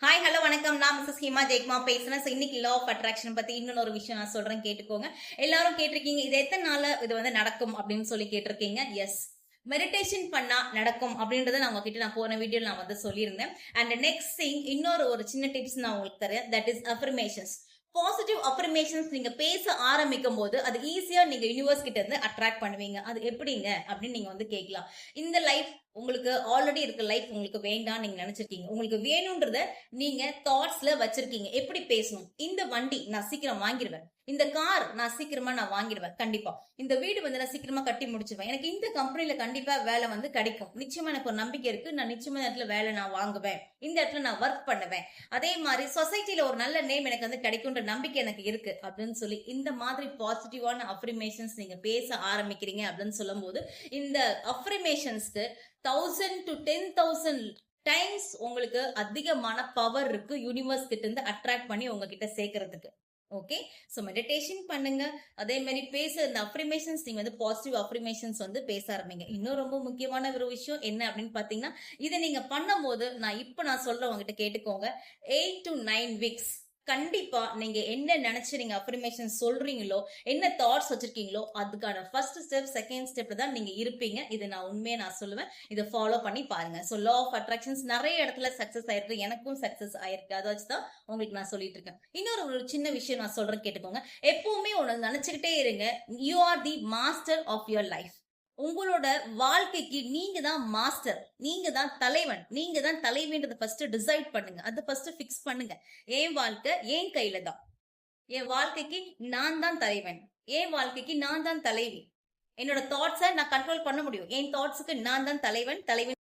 Hi hello வணக்கம். நான் Mrs Hima ஜெயக்குமா பேசுறேன். இன்னைக்கு லா ஆஃப் அட்ராக்ஷன் பத்தி இன்னொரு விஷயம் நான் சொல்றேன், கேட்டுக்கோங்க. எல்லாரும் கேட்டிருக்கீங்க, இது எத்தனை நாள் இது நடக்கும் அப்படின்னு சொல்லி கேட்டிருக்கீங்க. எஸ், மெடிடேஷன் பண்ணா நடக்கும் அப்படின்றத நான் உங்ககிட்ட போன வீடியோல சொல்லியிருந்தேன். அண்ட் நெக்ஸ்ட் திங், இன்னொரு ஒரு சின்ன டிப்ஸ் நான் உங்களுக்கு தரேன். That is affirmations. Positive affirmations நீங்க பேச ஆரம்பிக்கும் போது அது ஈஸியா நீங்க யூனிவர்ஸ் கிட்ட இருந்து அட்ராக்ட் பண்ணுவீங்க. அது எப்படிங்க அப்படின்னு நீங்க கேட்கலாம். இந்த லைஃப் உங்களுக்கு ஆல்ரெடி இருக்க லைஃப் உங்களுக்கு வேண்டாம் நீங்க நினைச்சிருக்கீங்க. உங்களுக்கு வேணும்ன்றத நீங்க தாட்ஸ்ல வச்சிருக்கீங்க. எப்படி பேசணும்? இந்த வண்டி நான் சீக்கிரம் வாங்கிடுவேன், இந்த கார் நான் சீக்கிரமா வாங்கிடுவேன், கண்டிப்பா இந்த வீடு நான் சீக்கிரமா கட்டி முடிச்சிருவேன், எனக்கு இந்த கம்பெனில கண்டிப்பா வேலை கிடைக்கும், நிச்சயமா எனக்கு ஒரு நம்பிக்கை இருக்கு, நான் நிச்சயமா இடத்துல வேலை நான் வாங்குவேன், இந்த இடத்துல நான் ஒர்க் பண்ணுவேன், அதே மாதிரி சொசைட்டில ஒரு நல்ல நேம் எனக்கு கிடைக்கும்ன்ற நம்பிக்கை எனக்கு இருக்கு அப்படின்னு சொல்லி இந்த மாதிரி பாசிட்டிவான அஃபர்மேஷன்ஸ் நீங்க பேச ஆரம்பிக்கிறீங்க அப்படின்னு சொல்லும் போது இந்த அஃபர்மேஷன்ஸ்க்கு 1000 to 10,000 டைம்ஸ் உங்களுக்கு அதிகமான பவர் இருக்கு யூனிவர்ஸ் கிட்ட இருந்து அட்ராக்ட் பண்ணி உங்ககிட்ட சேர்க்கறதுக்கு. ஓகே, சோ மெடிடேஷன் பண்ணுங்க. அதே மாதிரி பேச இந்த அஃபர்மேஷன்ஸ் நீங்க பாசிட்டிவ் அஃபர்மேஷன்ஸ் பேச ஆரம்பிங்க. இன்னும் ரொம்ப முக்கியமான ஒரு விஷயம் என்ன அப்படின்னு பாத்தீங்கன்னா, இதை நீங்க பண்ணும் போது நான் சொல்றேன் உங்ககிட்ட கேட்டுக்கோங்க. 8 to 9 weeks கண்டிப்பா நீங்க என்ன நினைச்சு நீங்க அஃபர்மேஷன் சொல்றீங்களோ, என்ன தாட்ஸ் வச்சிருக்கீங்களோ அதுக்கான ஃபர்ஸ்ட் ஸ்டெப் செகண்ட் ஸ்டெப்ல தான் நீங்க இருப்பீங்க. இது நான் சொல்லுவேன். இதை ஃபாலோ பண்ணி பாருங்க. சோ லா ஆஃப் அட்ராக்ஷன்ஸ் நிறைய இடத்துல சக்சஸ் ஆயிருக்கு, எனக்கும் சக்சஸ் ஆயிருக்கு. அதை வச்சுதான் உங்களுக்கு நான் சொல்லிட்டு இருக்கேன். இன்னொரு ஒரு சின்ன விஷயம் நான் சொல்றேன், கேட்டுக்கோங்க. எப்பவுமே ஒண்ணு நினைச்சுக்கிட்டே இருங்க, you are the master of your life. உங்களோட வாழ்க்கைக்கு நீங்க தான் மாஸ்டர், நீங்க தான் தலைவன், நீங்க தான் தலைவின்றத ஃபர்ஸ்ட் டிசைட் பண்ணுங்க. அது ஃபர்ஸ்ட் பிக்ஸ் பண்ணுங்க. என் வாழ்க்கை என் கையில தான், என் வாழ்க்கைக்கு நான் தான் தலைவன், என் வாழ்க்கைக்கு நான் தான் தலைவி. என்னோட தாட்ஸை நான் கண்ட்ரோல் பண்ண முடியும், என் தாட்ஸுக்கு நான் தான் தலைவன் தலைவன்.